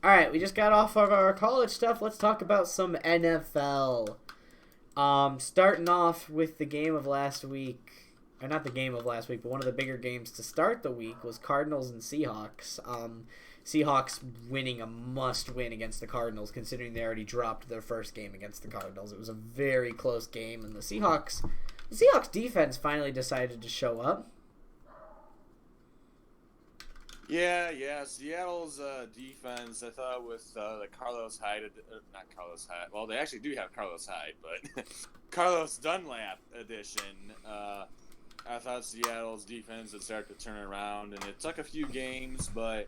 All right, we just got off of our college stuff. Let's talk about some NFL. Starting off with the game of last week, or not the game of last week, but one of the bigger games to start the week was Cardinals and Seahawks. Seahawks winning a must-win against the Cardinals, considering they already dropped their first game against the Cardinals. It was a very close game, and the Seahawks defense finally decided to show up. Yeah. Seattle's defense, I thought with the Carlos Hyde, not Carlos Hyde. Well, they actually do have Carlos Hyde, but Carlos Dunlap edition. I thought Seattle's defense would start to turn around, and it took a few games, but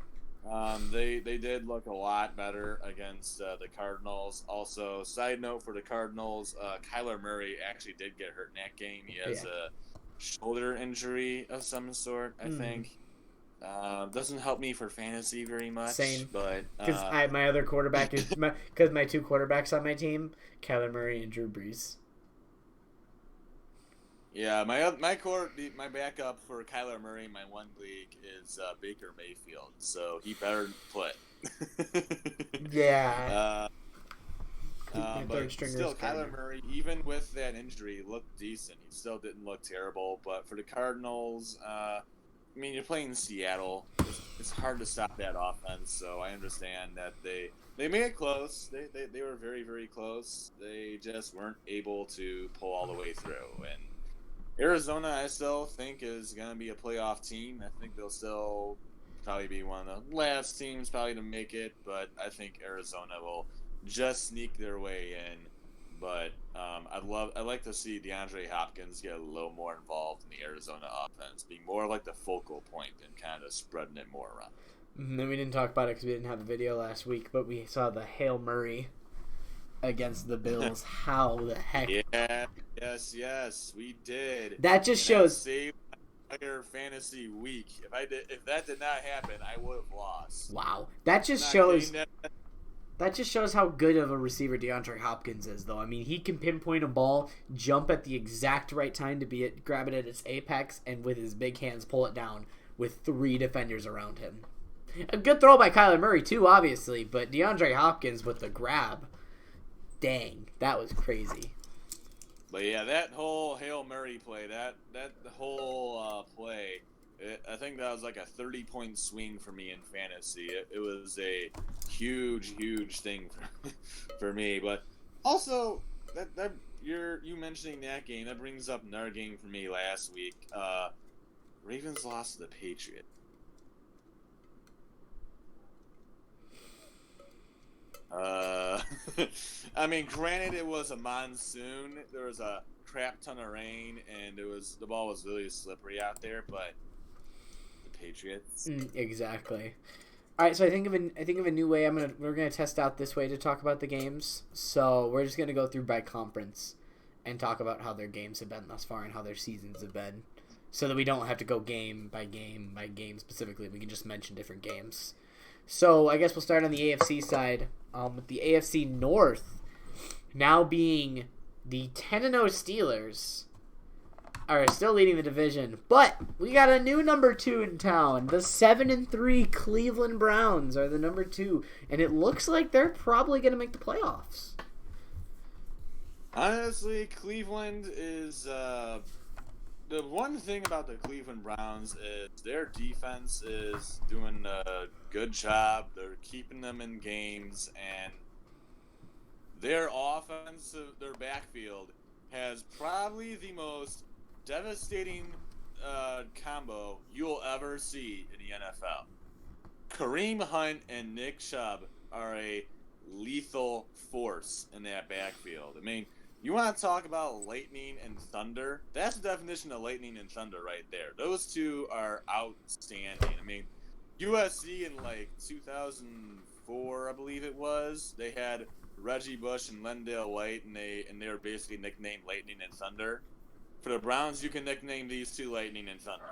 they did look a lot better against the Cardinals. Also, side note for the Cardinals, Kyler Murray actually did get hurt in that game. He has a shoulder injury of some sort, I think. Doesn't help me for fantasy very much. Same, but because my other quarterback is because my two quarterbacks on my team, Kyler Murray and Drew Brees. Yeah, my backup for Kyler Murray in my one league is Baker Mayfield, so he better play. Yeah. But still, Kyler Murray, even with that injury, looked decent. He still didn't look terrible. But for the Cardinals, I mean, you're playing Seattle. It's hard to stop that offense, so I understand that they made it close. They were very, very close. They just weren't able to pull all the way through. And Arizona, I still think, is going to be a playoff team. I think they'll still probably be one of the last teams probably to make it, but I think Arizona will just sneak their way in. But I'd like to see DeAndre Hopkins get a little more involved in the Arizona offense, being more like the focal point and kind of spreading it more around. And then we didn't talk about it because we didn't have a video last week, but we saw the Hail Murray against the Bills. How the heck? Yeah, yes, we did. That just shows. Saved my entire fantasy week. If that did not happen, I would have lost. Wow, that just shows. That just shows how good of a receiver DeAndre Hopkins is, though. I mean, he can pinpoint a ball, jump at the exact right time to grab it at its apex, and with his big hands pull it down with 3 defenders around him. A good throw by Kyler Murray, too, obviously, but DeAndre Hopkins with the grab. Dang, that was crazy. But yeah, that whole Hail Murray play, that whole play, I think that was like a 30-point swing for me in fantasy. It was a huge thing for me. But also, that you mentioning that game, that brings up another game for me last week. Ravens lost to the Patriots. I mean, granted, it was a monsoon. There was a crap ton of rain, and the ball was really slippery out there. But the Patriots, exactly. All right, so I think of a new way. We're gonna test out this way to talk about the games. So we're just gonna go through by conference and talk about how their games have been thus far and how their seasons have been, so that we don't have to go game by game specifically. We can just mention different games. So I guess we'll start on the AFC side, with the AFC North now being the 10-0 Steelers are still leading the division, but we got a new number 2 in town. The 7-3 Cleveland Browns are the number 2, and it looks like they're probably going to make the playoffs. Honestly, Cleveland is the one thing about the Cleveland Browns is their defense is doing a good job. They're keeping them in games, and their offense, their backfield, has probably the most devastating combo you'll ever see in the NFL. Kareem Hunt and Nick Chubb are a lethal force in that backfield. I mean, you want to talk about lightning and thunder? That's the definition of lightning and thunder right there. Those two are outstanding. I mean, USC in like 2004, I believe it was, they had Reggie Bush and Lendale White, and they were basically nicknamed Lightning and Thunder. For the Browns, you can nickname these two Lightning and Thunder.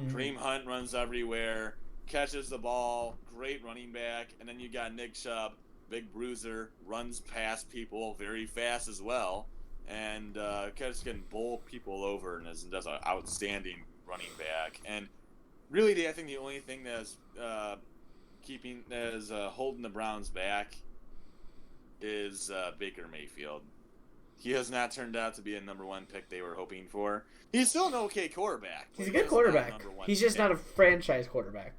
Kareem Hunt runs everywhere, catches the ball, great running back, and then you got Nick Chubb, big bruiser, runs past people very fast as well, and can bowl people over and does an outstanding running back. And really, I think the only thing that's holding the Browns back is Baker Mayfield. He has not turned out to be a number one pick they were hoping for. He's still an okay quarterback. He's a good quarterback. He's just not a franchise quarterback.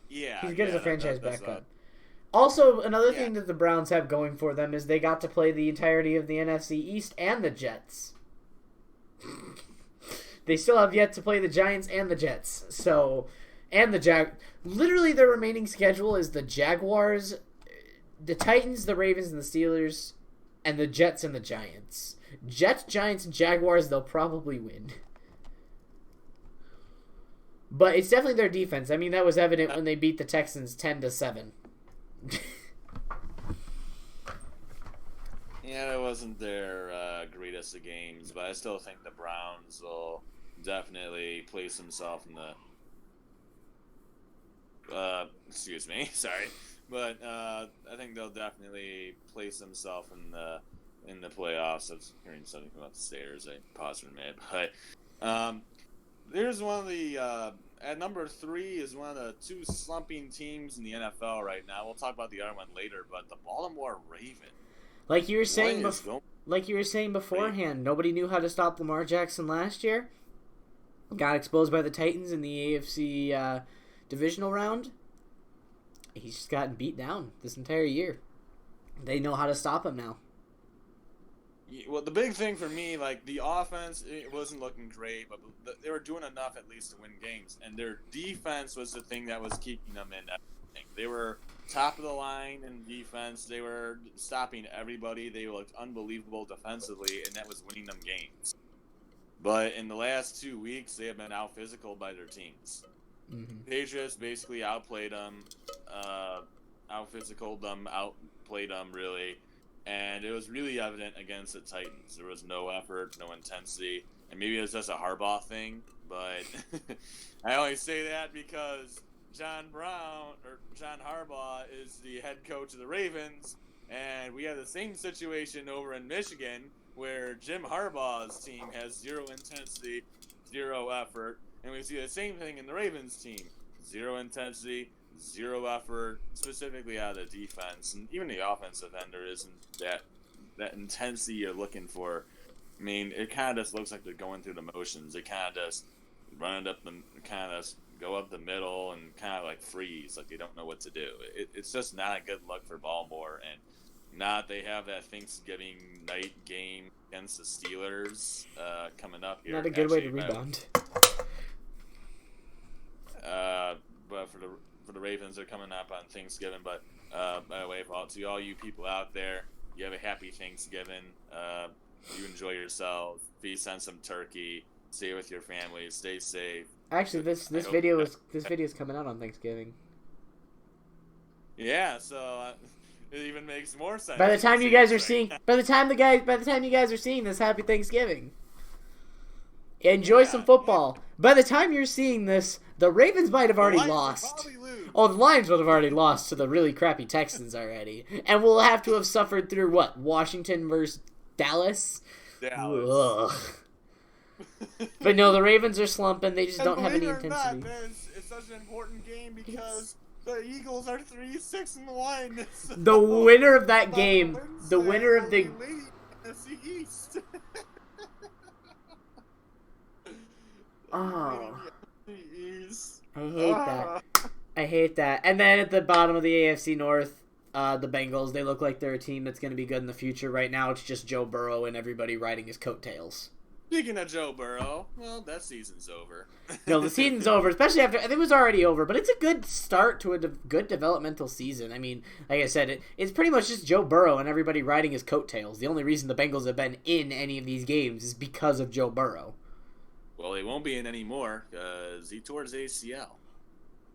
Yeah. He's good as a franchise backup. Also, another thing that the Browns have going for them is they got to play the entirety of the NFC East and the Jets. They still have yet to play the Giants and the Jets. So, and the literally their remaining schedule is the Jaguars, the Titans, the Ravens, and the Steelers, and the Jets and the Giants. Jets, Giants, and Jaguars, they'll probably win. But it's definitely their defense. I mean, that was evident when they beat the Texans 10-7. Yeah, it wasn't their greatest of games, but I still think the Browns will definitely place themselves in the excuse me, sorry. But I think they'll definitely place themselves in the playoffs. I was hearing something about the stairs. I paused for a minute. But there's one of the at number 3 is one of the 2 slumping teams in the NFL right now. We'll talk about the other one later, but the Baltimore Ravens. Like you were saying beforehand, nobody knew how to stop Lamar Jackson last year. Got exposed by the Titans in the AFC divisional round. He's just gotten beat down this entire year. They know how to stop him now. Well, the big thing for me, like, the offense, it wasn't looking great, but they were doing enough at least to win games. And their defense was the thing that was keeping them in everything. They were top of the line in defense. They were stopping everybody. They looked unbelievable defensively, and that was winning them games. But in the last 2 weeks, they have been out-physical by their teams. Mm-hmm. Patriots basically outplayed them, out-physicaled them, outplayed them, really. And it was really evident against the Titans. There was no effort, no intensity. And maybe it was just a Harbaugh thing, but I only say that because John Harbaugh is the head coach of the Ravens, and we have the same situation over in Michigan where Jim Harbaugh's team has zero intensity, zero effort, and we see the same thing in the Ravens team. Zero intensity, zero effort, specifically out of the defense, and even the offensive end, there isn't that intensity you're looking for. I mean, it kind of just looks like they're going through the motions. They kind of just go up the middle and kind of like freeze, like they don't know what to do. It's just not a good look for Baltimore, and not they have that Thanksgiving night game against the Steelers coming up here. Not a good way to rebound. But for the Ravens, they're coming up on Thanksgiving. But by the way, to all you people out there, you have a happy Thanksgiving. You enjoy yourself. Feast on some turkey. Stay with your family. Stay safe. Actually, this video is coming out on Thanksgiving. Yeah, so it even makes more sense. By the time you guys are seeing this, happy Thanksgiving. Enjoy some football. By the time you're seeing this, the Ravens might have already lost. Oh, the Lions would have already lost to the really crappy Texans already. And we'll have to have suffered through, what, Washington versus Dallas? Ugh. But no, the Ravens are slumping. They just don't have any intensity. It's such an important game because the Eagles are 3-6-1. The winner of that game, the winner of the East. Oh, I hate that. And then at the bottom of the AFC North, the Bengals, they look like they're a team that's going to be good in the future. Right now, it's just Joe Burrow and everybody riding his coattails. Speaking of Joe Burrow, well, that season's over. No, the season's over, especially after... I think it was already over, but it's a good start to a good developmental season. I mean, like I said, it's pretty much just Joe Burrow and everybody riding his coattails. The only reason the Bengals have been in any of these games is because of Joe Burrow. Well, they won't be in anymore because he tore his ACL.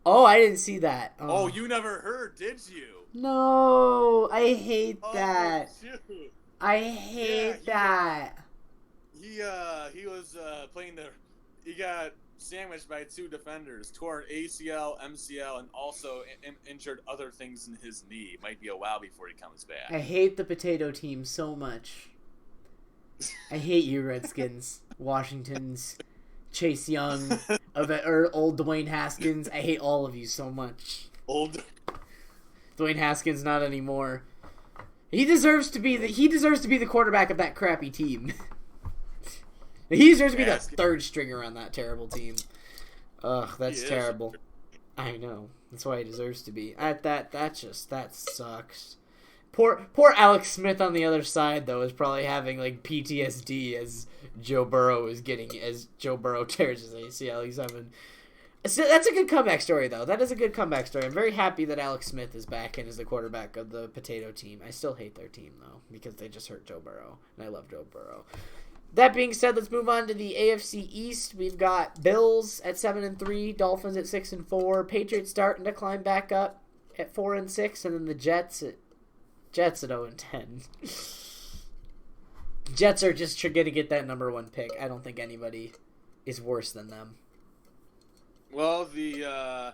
Oh, I didn't see that. Oh, you never heard, did you? No, I hate that. Shoot. I hate that. He was playing he got sandwiched by 2 defenders, tore an ACL, MCL, and also injured other things in his knee. It might be a while before he comes back. I hate the potato team so much. I hate you, Redskins, Washingtons, Chase Young, or old Dwayne Haskins. I hate all of you so much. Old. Dwayne Haskins not anymore. He deserves to be the quarterback of that crappy team. He deserves to be the third stringer on that terrible team. Ugh, that's terrible. I know. That's why he deserves to be. That sucks. Poor Alex Smith on the other side though is probably having like PTSD as Joe Burrow tears his ACL. He's having. So that's a good comeback story though. That is a good comeback story. I'm very happy that Alex Smith is back and is the quarterback of the potato team. I still hate their team though because they just hurt Joe Burrow, and I love Joe Burrow. That being said, let's move on to the AFC East. We've got Bills at 7-3, Dolphins at 6-4, Patriots starting to climb back up at 4-6, and then the Jets at 0-10. Jets are just going to get that number one pick. I don't think anybody is worse than them. Well, the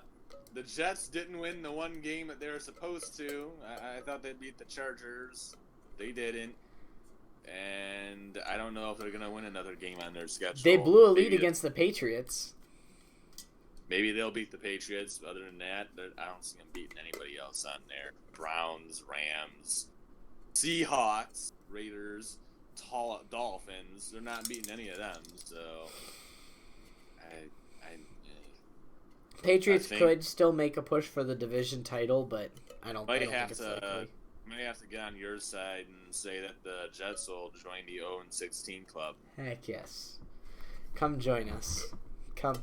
Jets didn't win the one game that they were supposed to. I thought they'd beat the Chargers. They didn't. And I don't know if they're going to win another game on their schedule. They blew a lead against the Patriots. Maybe they'll beat the Patriots. Other than that, I don't see them beating anybody else on there. Browns, Rams, Seahawks, Raiders, Dolphins. They're not beating any of them. So, Patriots could still make a push for the division title, but I don't think it's likely. May have to get on your side and say that the Jets will join the 0-16 club. Heck yes. Come join us. Come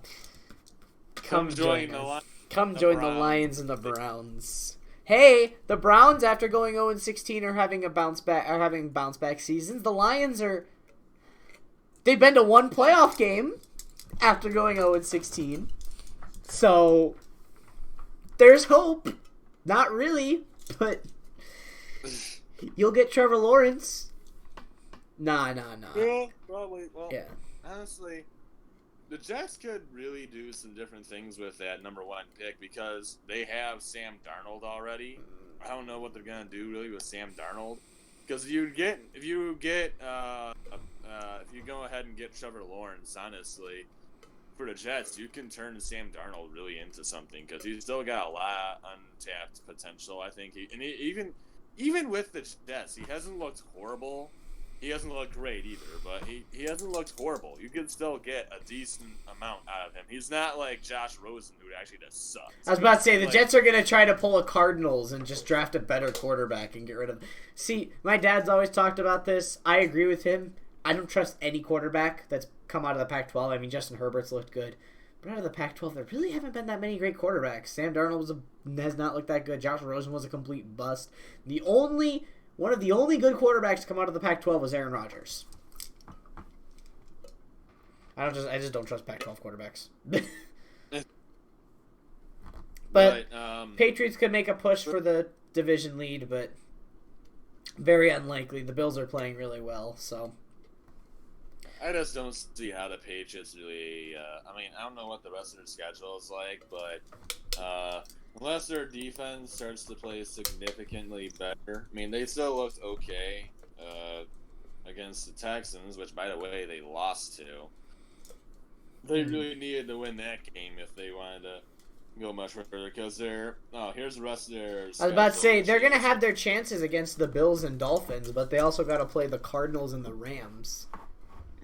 join the us. Come join the Lions and the Browns. Hey, the Browns after going 0-16 are having bounce back seasons. The Lions they've been to one playoff game after going 0-16. So there's hope. Not really, but you'll get Trevor Lawrence. Nah. Yeah, probably. Well, yeah. Honestly, the Jets could really do some different things with that number one pick because they have Sam Darnold already. I don't know what they're gonna do really with Sam Darnold because if you go ahead and get Trevor Lawrence, honestly, for the Jets, you can turn Sam Darnold really into something because he's still got a lot of untapped potential. I think even with the Jets, he hasn't looked horrible. He hasn't looked great either, but he hasn't looked horrible. You can still get a decent amount out of him. He's not like Josh Rosen, who actually just sucks. I was about to say, the Jets are going to try to pull a Cardinals and just draft a better quarterback and get rid of... See, my dad's always talked about this. I agree with him. I don't trust any quarterback that's come out of the Pac-12. I mean, Justin Herbert's looked good. But out of the Pac-12, there really haven't been that many great quarterbacks. Sam Darnold has not looked that good. Josh Rosen was a complete bust. One of the only good quarterbacks to come out of the Pac-12 was Aaron Rodgers. I just don't trust Pac-12 quarterbacks. But Patriots could make a push for the division lead, but very unlikely. The Bills are playing really well, so... I just don't see how the Patriots really... I don't know what the rest of their schedule is like, but unless their defense starts to play significantly better... I mean, they still looked okay against the Texans, which, by the way, they lost to. They really needed to win that game if they wanted to go much further, because here's the rest of their schedule. I was about to say, they're going to have their chances against the Bills and Dolphins, but they also got to play the Cardinals and the Rams.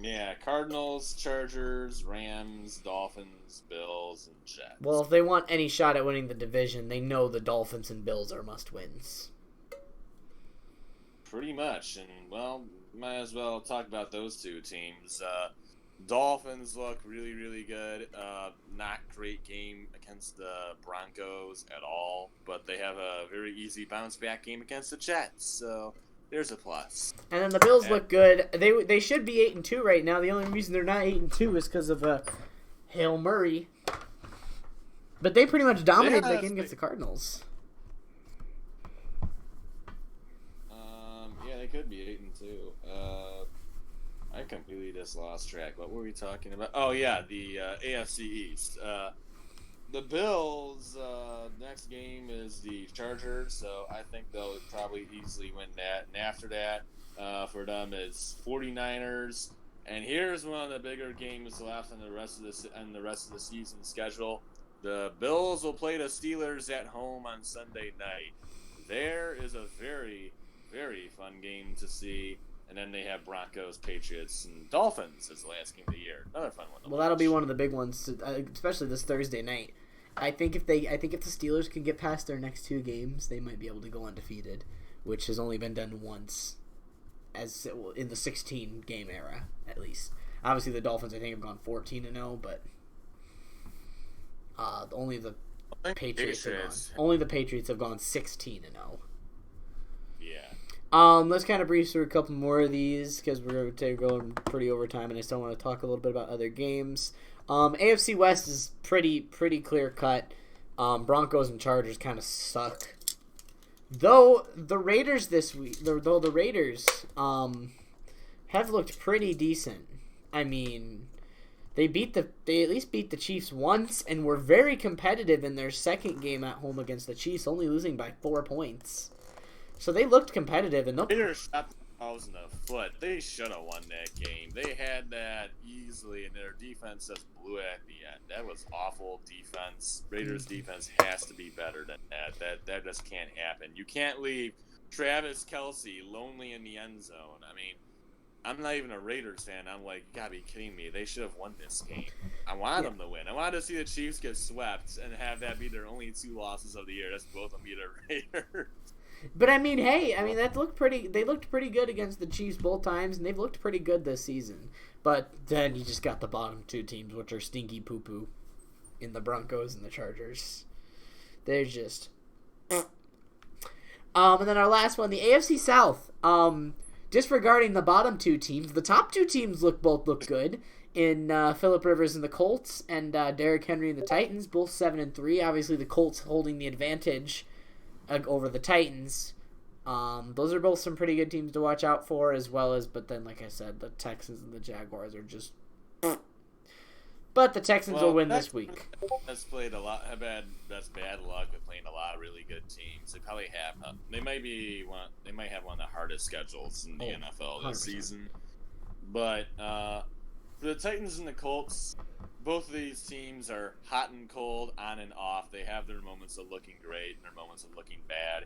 Yeah, Cardinals, Chargers, Rams, Dolphins, Bills, and Jets. Well, if they want any shot at winning the division, they know the Dolphins and Bills are must-wins. Pretty much, and, well, might as well talk about those two teams. Dolphins look really, really good. Not great game against the Broncos at all, but they have a very easy bounce-back game against the Jets, so... There's a plus. And then the Bills look good. They should be 8-2 right now. The only reason they're not 8-2 is because of Hail Murray. But they pretty much dominated the game against the Cardinals. Yeah, they could be 8-2. I completely just lost track. What were we talking about? Oh yeah, the AFC East. The Bills' next game is the Chargers, so I think they'll probably easily win that. And after that, for them, it's 49ers. And here's one of the bigger games left on the rest of the season schedule: The Bills will play the Steelers at home on Sunday night. There is a very, very fun game to see. And then they have Broncos, Patriots, and Dolphins as the last game of the year. Another fun one. Well, that'll be one of the big ones, especially this Thursday night. I think if the Steelers can get past their next 2 games, they might be able to go undefeated, which has only been done once, as in the 16 game era at least. Obviously, the Dolphins I think have gone 14-0, but only the Patriots have gone 16-0. Yeah. Let's kind of breeze through a couple more of these because we're going pretty over time, and I still want to talk a little bit about other games. AFC West is pretty clear cut. Broncos and Chargers kind of suck. Though the Raiders this week, though the Raiders have looked pretty decent. I mean, they at least beat the Chiefs once and were very competitive in their second game at home against the Chiefs, only losing by 4 points. So they looked competitive, and Raiders shot themselves in the foot. They should have won that game. They had that easily, and their defense just blew it at the end. That was awful defense. Raiders defense has to be better than that. That just can't happen. You can't leave Travis Kelce lonely in the end zone. I mean, I'm not even a Raiders fan. I'm like, you gotta be kidding me. They should have won this game. I wanted them to win. I wanted to see the Chiefs get swept and have that be their only 2 losses of the year. That's both of them be the Raiders. But I mean, hey, that looked pretty. They looked pretty good against the Chiefs both times, and they've looked pretty good this season. But then you just got the bottom 2 teams, which are stinky poo poo, in the Broncos and the Chargers. They're just. And then our last one, the AFC South. Disregarding the bottom 2 teams, the top 2 teams both look good. In Phillip Rivers and the Colts, and Derrick Henry and the Titans, both 7-3. Obviously, the Colts holding the advantage over the Titans. Those are both some pretty good teams to watch out for, as well as, but then, like I said, the Texans and the Jaguars are just. But the Texans will win this week. Has played a lot. That's bad luck with playing a lot of really good teams. They probably have. They might have one of the hardest schedules in the NFL this 100%. Season. But for the Titans and the Colts, both of these teams are hot and cold, on and off. They have their moments of looking great and their moments of looking bad.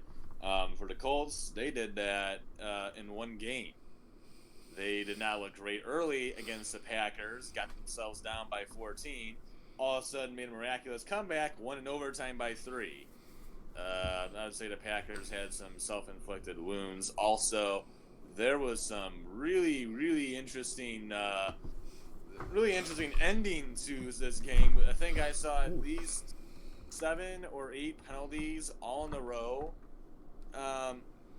For the Colts, they did that in one game. They did not look great early against the Packers, got themselves down by 14. All of a sudden made a miraculous comeback, won in overtime by 3. I would say the Packers had some self-inflicted wounds. Also, there was some really, really interesting ending to this game. I think I saw at least 7 or 8 penalties all in a row.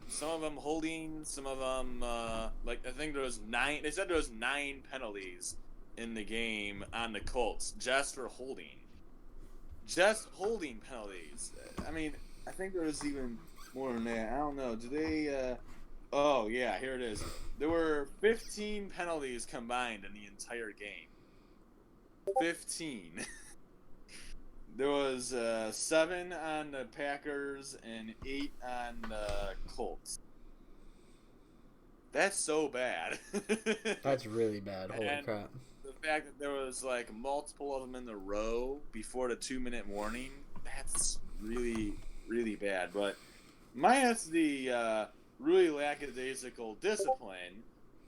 Some of them holding, some of them I think there was 9. They said there was 9 penalties in the game on the Colts just for holding. Just holding penalties. I mean, I think there was even more than that. I don't know. Do they? Oh yeah, here it is. There were 15 penalties combined in the entire game. 15. There was 7 on the Packers and 8 on the Colts. That's so bad. That's really bad. Holy crap. The fact that there was multiple of them in a row before the 2-minute warning, that's really, really bad. But minus the really lackadaisical discipline,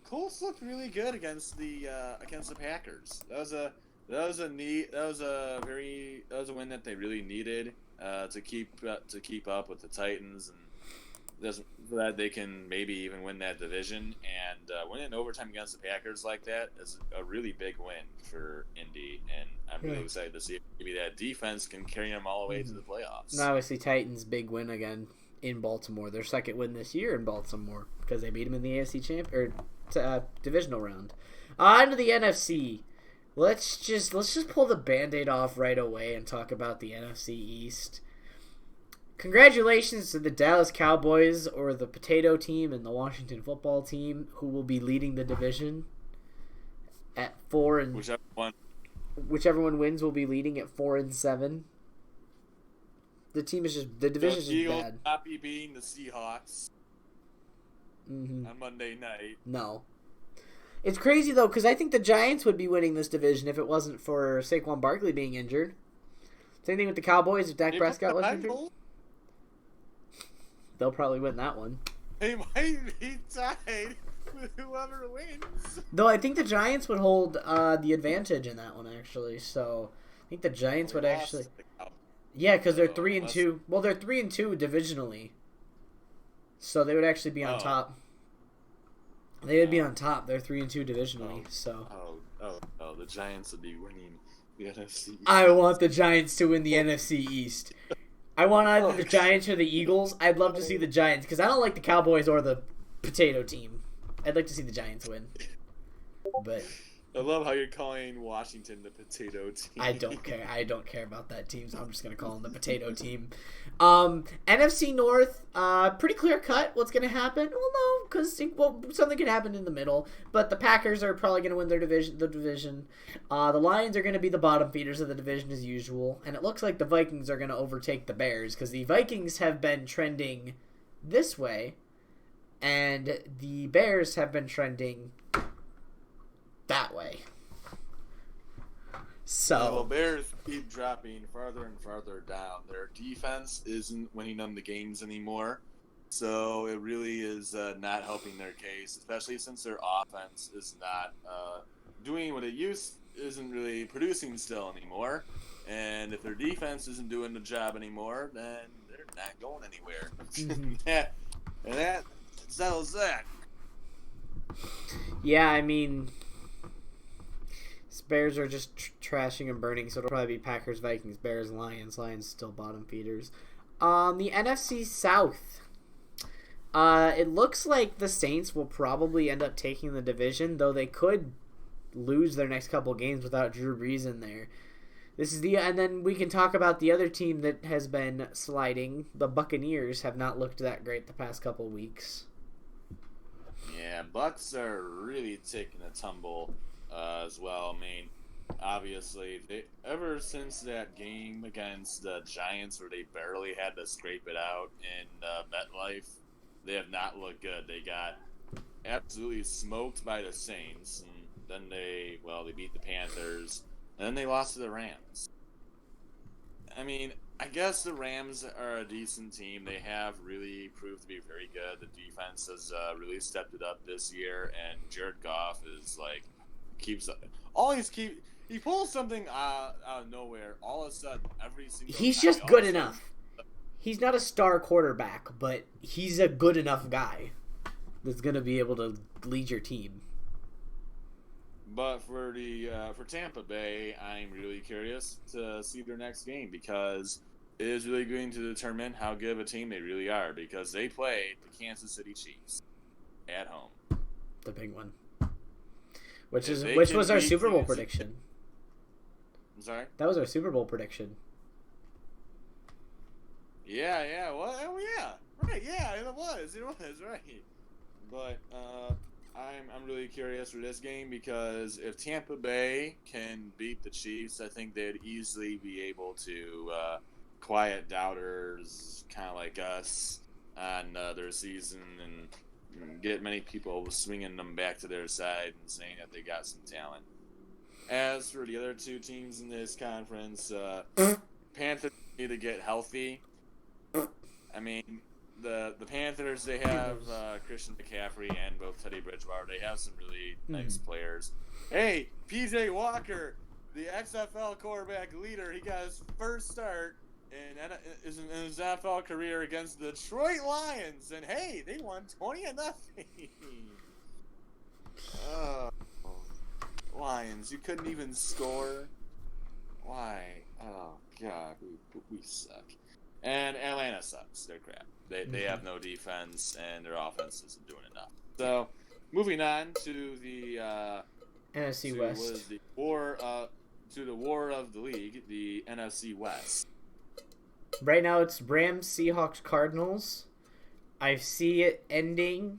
Colts looked really good against the Packers. That was a win that they really needed to keep up with the Titans, and so that they can maybe even win that division. And winning in overtime against the Packers like that is a really big win for Indy, and I'm really excited to see if maybe that defense can carry them all the way to the playoffs. And obviously, Titans' big win again in Baltimore. Their second win this year in Baltimore because they beat them in the AFC divisional round. On to the NFC. Let's just pull the Band-Aid off right away and talk about the NFC East. Congratulations to the Dallas Cowboys, or the Potato Team, and the Washington Football Team, who will be leading the division at 4 and whichever one wins will be leading at 4-7. The division is just bad. Not be beating the Seahawks on Monday night. No. It's crazy, though, because I think the Giants would be winning this division if it wasn't for Saquon Barkley being injured. Same thing with the Cowboys if Dak They Prescott put the was injured. Bengals. They'll probably win that one. They might be tied with whoever wins. Though I think the Giants would hold the advantage in that one, actually. So I think the Giants would actually... Yeah, because they're 3-2. Well, they're 3-2 divisionally. So they would actually be on top. They would be on top. They're 3-2 divisionally. So the Giants would be winning the NFC East. I want the Giants to win the NFC East. I want either the Giants or the Eagles. I'd love to see the Giants because I don't like the Cowboys or the potato team. I'd like to see the Giants win. But I love how you're calling Washington the potato team. I don't care. I don't care about that team, so I'm just going to call them the potato team. NFC North, pretty clear cut what's going to happen. Well, no, because something could happen in the middle. But the Packers are probably going to win the division. The Lions are going to be the bottom feeders of the division as usual. And it looks like the Vikings are going to overtake the Bears because the Vikings have been trending this way. And the Bears have been trending that way. So well, Bears keep dropping farther and farther down. Their defense isn't winning them the games anymore, so it really is not helping their case, especially since their offense is not doing what it isn't really producing still anymore. And if their defense isn't doing the job anymore, then they're not going anywhere. And that settles that. Yeah, I mean, Bears are just trashing and burning, so it'll probably be Packers, Vikings, Bears, Lions. Lions still bottom feeders. The NFC South. It looks like the Saints will probably end up taking the division, though they could lose their next couple games without Drew Brees in there. And then we can talk about the other team that has been sliding. The Buccaneers have not looked that great the past couple weeks. Yeah, Bucks are really taking a tumble as well. I mean, obviously, ever since that game against the Giants where they barely had to scrape it out in MetLife, they have not looked good. They got absolutely smoked by the Saints, and then they beat the Panthers, and then they lost to the Rams. I mean, I guess the Rams are a decent team. They have really proved to be very good. The defense has really stepped it up this year, and Jared Goff is he pulls something out of nowhere. All of a sudden, every single he's time, just good enough. He's not a star quarterback, but he's a good enough guy that's going to be able to lead your team. But for Tampa Bay, I'm really curious to see their next game because it is really going to determine how good of a team they really are because they play the Kansas City Chiefs at home. The big one. Which was our Super Bowl prediction. I'm sorry? That was our Super Bowl prediction. Yeah. Well, oh, yeah. Right, yeah, it was, right. But I'm really curious for this game because if Tampa Bay can beat the Chiefs, I think they'd easily be able to quiet doubters kind of like us on their season and get many people swinging them back to their side and saying that they got some talent. As for the other two teams in this conference, Panthers need to get healthy. I mean, the Panthers, they have Christian McCaffrey and both Teddy Bridgewater. They have some really nice players. Hey, P.J. Walker, the XFL quarterback leader, he got his first start in his NFL career against the Detroit Lions, and hey, they won 20-0. Lions, you couldn't even score. Why? Oh God, we suck. And Atlanta sucks. They're crap. They have no defense, and their offense isn't doing enough. So, moving on to the NFC West. The war of the league, the NFC West. Right now, it's Rams, Seahawks, Cardinals. I see it ending.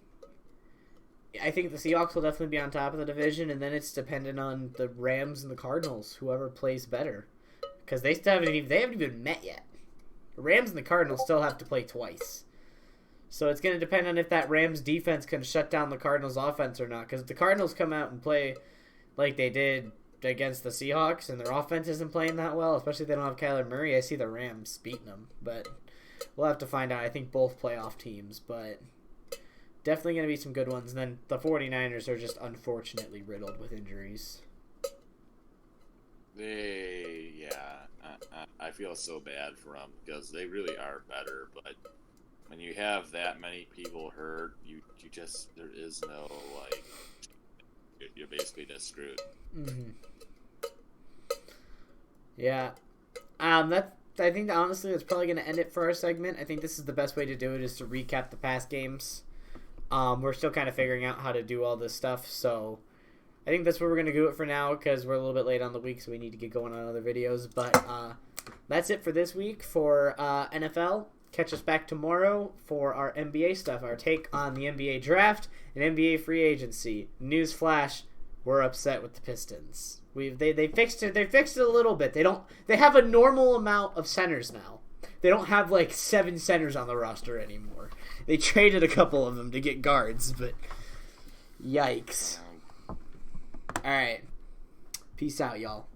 I think the Seahawks will definitely be on top of the division, and then it's dependent on the Rams and the Cardinals, whoever plays better, because they haven't even met yet. The Rams and the Cardinals still have to play twice. So it's going to depend on if that Rams defense can shut down the Cardinals offense or not. Because if the Cardinals come out and play like they did against the Seahawks, and their offense isn't playing that well, especially if they don't have Kyler Murray. I see the Rams beating them, but we'll have to find out. I think both playoff teams, but definitely going to be some good ones. And then the 49ers are just unfortunately riddled with injuries. I feel so bad for them because they really are better, but when you have that many people hurt, you just, there is no, like, you're basically just screwed. Mm-hmm. Yeah. I think that honestly that's probably going to end it for our segment. I think this is the best way to do it, is to recap the past games. We're still kind of figuring out how to do all this stuff, so I think that's where we're going to do it for now because we're a little bit late on the week, so we need to get going on other videos. But that's it for this week for NFL. Catch us back tomorrow for our NBA stuff, our take on the NBA draft and NBA free agency. News flash: we're upset with the Pistons. They fixed it. They fixed it a little bit. They have a normal amount of centers now. They don't have like 7 centers on the roster anymore. They traded a couple of them to get guards, but yikes. All right. Peace out, y'all.